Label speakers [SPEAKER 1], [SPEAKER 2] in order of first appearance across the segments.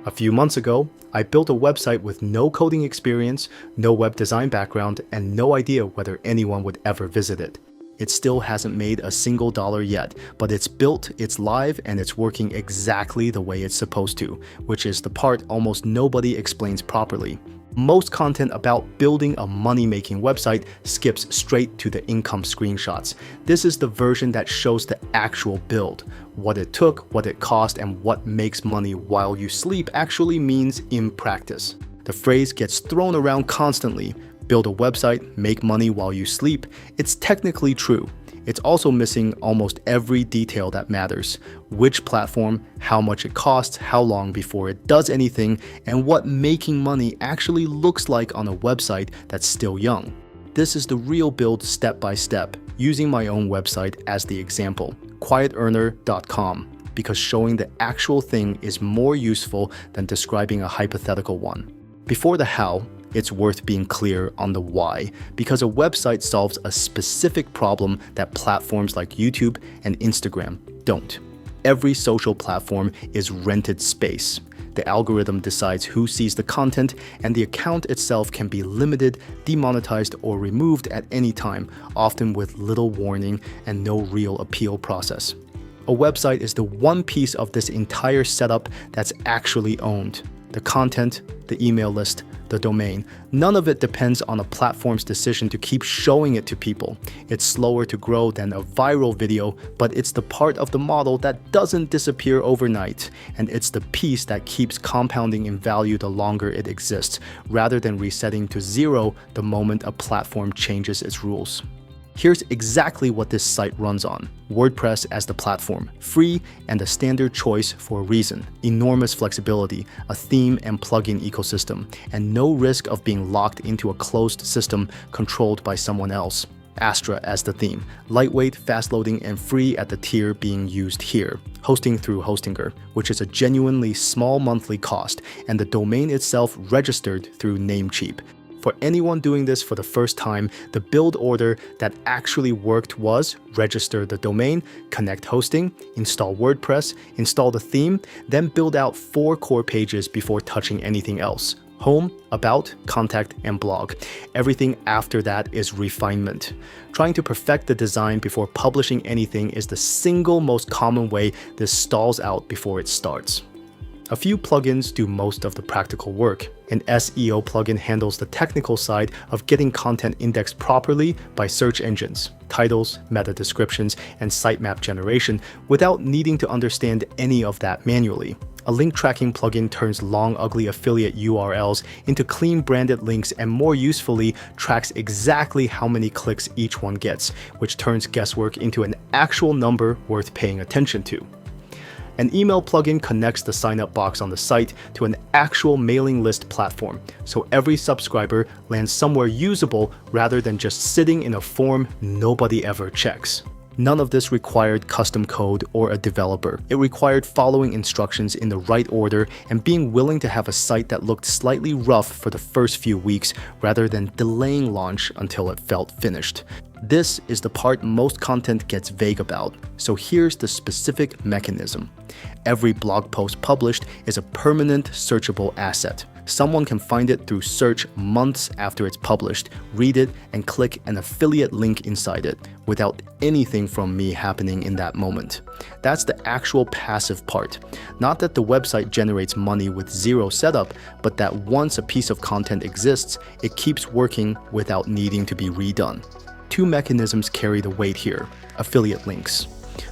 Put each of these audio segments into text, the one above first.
[SPEAKER 1] A few months ago, I built a website with no coding experience, no web design background, and no idea whether anyone would ever visit it. It still hasn't made a single dollar yet, but it's built, it's live, and it's working exactly the way it's supposed to, which is the part almost nobody explains properly. Most content about building a money-making website skips straight to the income screenshots. This is the version that shows the actual build. What it took, what it cost, and what makes money while you sleep actually means in practice. The phrase gets thrown around constantly. Build a website, make money while you sleep. It's technically true. It's also missing almost every detail that matters. Which platform, how much it costs, how long before it does anything, and what making money actually looks like on a website that's still young. This is the real build step by step, using my own website as the example, quietearner.com, because showing the actual thing is more useful than describing a hypothetical one. Before the how, it's worth being clear on the why, because a website solves a specific problem that platforms like YouTube and Instagram don't. Every social platform is rented space. The algorithm decides who sees the content, and the account itself can be limited, demonetized, or removed at any time, often with little warning and no real appeal process. A website is the one piece of this entire setup that's actually owned. The content, the email list, the domain. None of it depends on a platform's decision to keep showing it to people. It's slower to grow than a viral video, but it's the part of the model that doesn't disappear overnight, and it's the piece that keeps compounding in value the longer it exists, rather than resetting to zero the moment a platform changes its rules. Here's exactly what this site runs on. WordPress as the platform, free and a standard choice for a reason. Enormous flexibility, a theme and plugin ecosystem, and no risk of being locked into a closed system controlled by someone else. Astra as the theme, lightweight, fast loading, and free at the tier being used here. Hosting through Hostinger, which is a genuinely small monthly cost, and the domain itself registered through Namecheap. For anyone doing this for the first time, the build order that actually worked was register the domain, connect hosting, install WordPress, install the theme, then build out 4 core pages before touching anything else. Home, about, contact, and blog. Everything after that is refinement. Trying to perfect the design before publishing anything is the single most common way this stalls out before it starts. A few plugins do most of the practical work. An SEO plugin handles the technical side of getting content indexed properly by search engines, titles, meta descriptions, and sitemap generation without needing to understand any of that manually. A link tracking plugin turns long, ugly affiliate URLs into clean branded links and more usefully tracks exactly how many clicks each one gets, which turns guesswork into an actual number worth paying attention to. An email plugin connects the sign-up box on the site to an actual mailing list platform, so every subscriber lands somewhere usable rather than just sitting in a form nobody ever checks. None of this required custom code or a developer. It required following instructions in the right order and being willing to have a site that looked slightly rough for the first few weeks rather than delaying launch until it felt finished. This is the part most content gets vague about, so here's the specific mechanism. Every blog post published is a permanent searchable asset. Someone can find it through search months after it's published, read it, and click an affiliate link inside it, without anything from me happening in that moment. That's the actual passive part. Not that the website generates money with zero setup, but that once a piece of content exists, it keeps working without needing to be redone. 2 mechanisms carry the weight here. Affiliate links.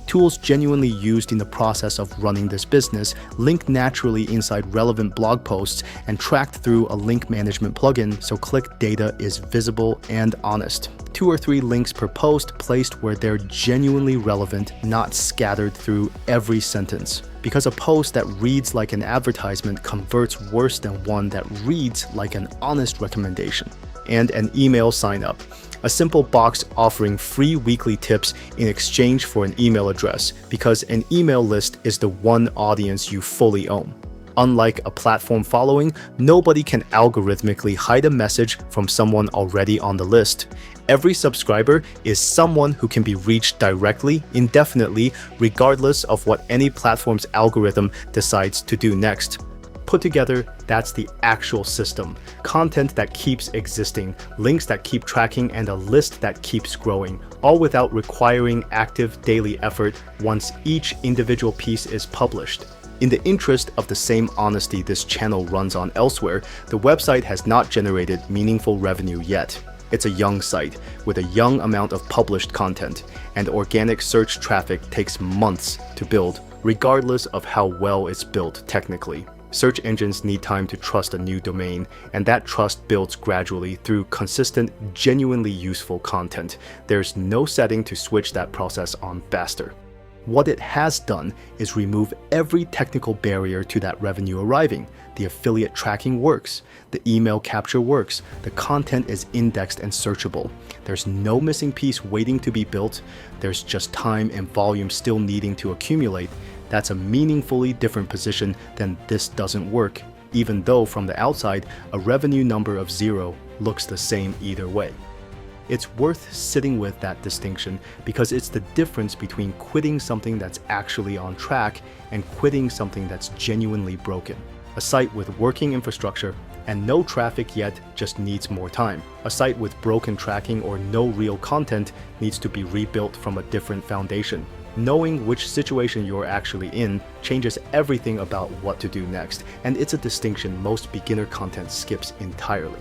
[SPEAKER 1] Tools genuinely used in the process of running this business link naturally inside relevant blog posts and tracked through a link management plugin so click data is visible and honest. 2 or 3 links per post placed where they're genuinely relevant, not scattered through every sentence. Because a post that reads like an advertisement converts worse than one that reads like an honest recommendation. And an email sign-up. A simple box offering free weekly tips in exchange for an email address, because an email list is the one audience you fully own. Unlike a platform following, nobody can algorithmically hide a message from someone already on the list. Every subscriber is someone who can be reached directly, indefinitely, regardless of what any platform's algorithm decides to do next. Put together, that's the actual system. Content that keeps existing, links that keep tracking, and a list that keeps growing, all without requiring active daily effort once each individual piece is published. In the interest of the same honesty this channel runs on elsewhere, the website has not generated meaningful revenue yet. It's a young site with a young amount of published content, and organic search traffic takes months to build, regardless of how well it's built technically. Search engines need time to trust a new domain, and that trust builds gradually through consistent, genuinely useful content. There's no setting to switch that process on faster. What it has done is remove every technical barrier to that revenue arriving. The affiliate tracking works, the email capture works, the content is indexed and searchable. There's no missing piece waiting to be built, there's just time and volume still needing to accumulate. That's a meaningfully different position than this doesn't work, even though from the outside, a revenue number of 0 looks the same either way. It's worth sitting with that distinction because it's the difference between quitting something that's actually on track and quitting something that's genuinely broken. A site with working infrastructure and no traffic yet just needs more time. A site with broken tracking or no real content needs to be rebuilt from a different foundation. Knowing which situation you're actually in changes everything about what to do next, and it's a distinction most beginner content skips entirely.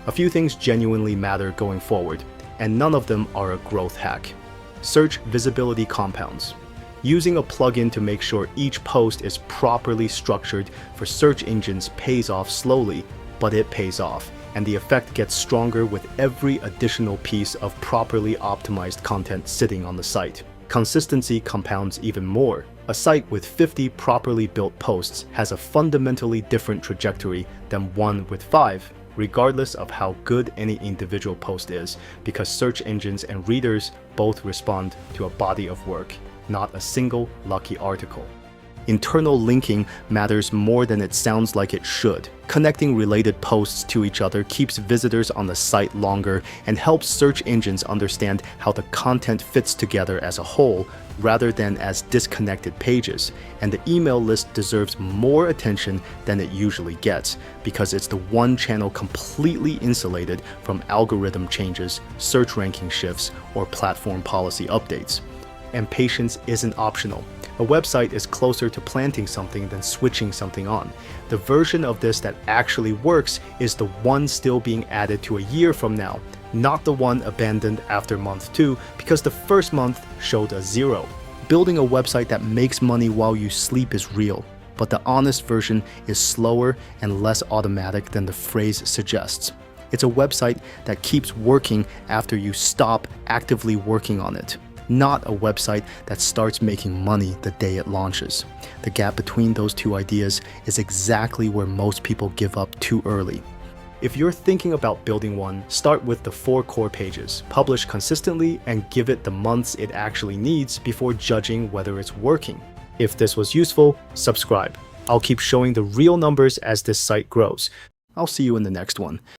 [SPEAKER 1] A few things genuinely matter going forward, and none of them are a growth hack. Search visibility compounds. Using a plugin to make sure each post is properly structured for search engines pays off slowly, but it pays off, and the effect gets stronger with every additional piece of properly optimized content sitting on the site. Consistency compounds even more. A site with 50 properly built posts has a fundamentally different trajectory than one with 5, regardless of how good any individual post is, because search engines and readers both respond to a body of work, not a single lucky article. Internal linking matters more than it sounds like it should. Connecting related posts to each other keeps visitors on the site longer and helps search engines understand how the content fits together as a whole rather than as disconnected pages. And the email list deserves more attention than it usually gets because it's the one channel completely insulated from algorithm changes, search ranking shifts, or platform policy updates. And patience isn't optional. A website is closer to planting something than switching something on. The version of this that actually works is the one still being added to a year from now, not the one abandoned after month 2 because the first month showed a 0. Building a website that makes money while you sleep is real, but the honest version is slower and less automatic than the phrase suggests. It's a website that keeps working after you stop actively working on it, not a website that starts making money the day it launches. The gap between those two ideas is exactly where most people give up too early. If you're thinking about building one, start with the 4 core pages, publish consistently, and give it the months it actually needs before judging whether it's working. If this was useful, subscribe. I'll keep showing the real numbers as this site grows. I'll see you in the next one.